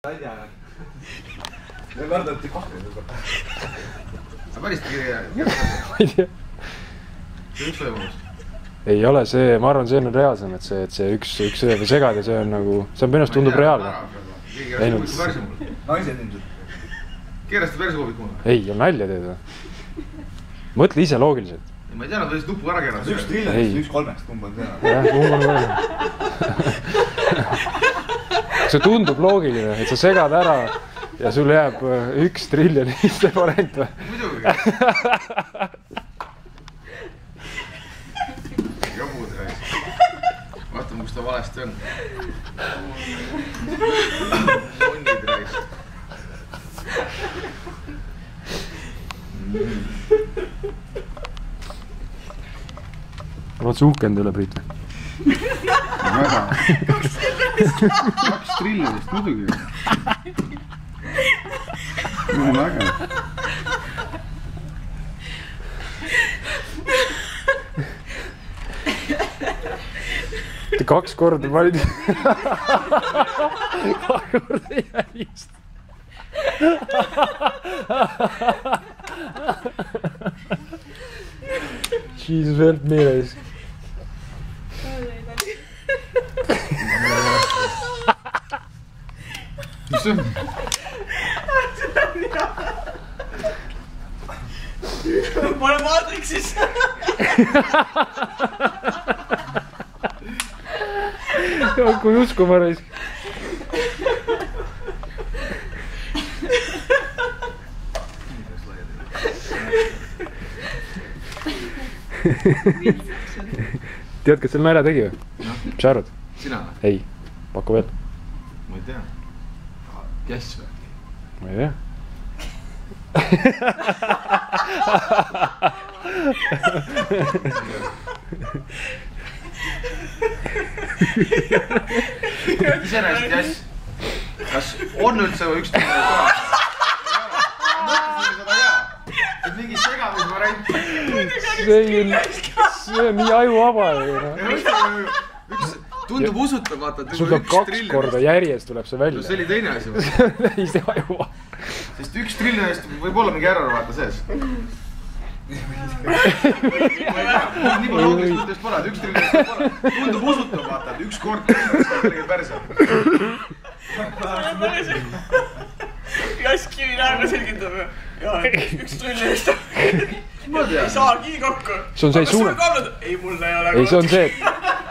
Ja kardati kahvil juba. Sa päris kirja? Ma ei tea. See üks võimalus? Ei ole see, ma arvan, see on reaalsem, et see üks öö või segad ja see on nagu, see on minu arust tundub reaalne. Naised ilmselt. Keeraste päris hoovik mulle? Ei, on nalja teed või? Mõtle ise loogiliselt. Ma ei tea, nad võisid nupu ära keerata. Üks triljonist, üks kolmest umbes teha. Jah, umbes kolmest. See tundub loogiline, et sa segad ära ja sul jääb 1 triljon variant või? Muidugi. Jobud rääs. Vaatame, kus ta valesti on. Monnid rääs. Oled sa uhkend üle, Priit? Väga. 2 triljonist, muidugi. Väga. 2 korda valid. 2 korda järjest. Jesus, verd meeles. Mis see on? Pole Matrixis. Kui uskuma raisk. Tead, kas seal nalja tegi või? Mis sa arvad? Sina või? Ei, paku veel. Ma ei tea. Jess või? Ma ei tea. Iseenesest Jess. Kas on üldse üks triljon koha? Ma mõtlesin seda ka. Et mingi segamisvariant. See on nii ajuvaba. Tundub usutav, vaata. Sul tuleb 2 korda järjest tuleb see välja. See oli teine asi. Ei, see ajuvaba. Sest 1 triljonist võib olla mingi error vaata sees. Nii palju loogilist mõttest pole, et 1 triljonist pole. Tundub usutav, vaata, et 1 kord kellegi perse. Jass kivi näega selgitab ju. Ja 1 triljonist. Ei saagi kokku. See on see ei sune. Ei, mul ei ole. Ei, see on see, et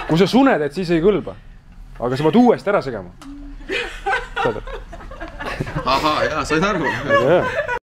kui sa suned, et siis ei kõlba. Aga sa pead uuesti ära segama. Ahaa, jaa, sain aru.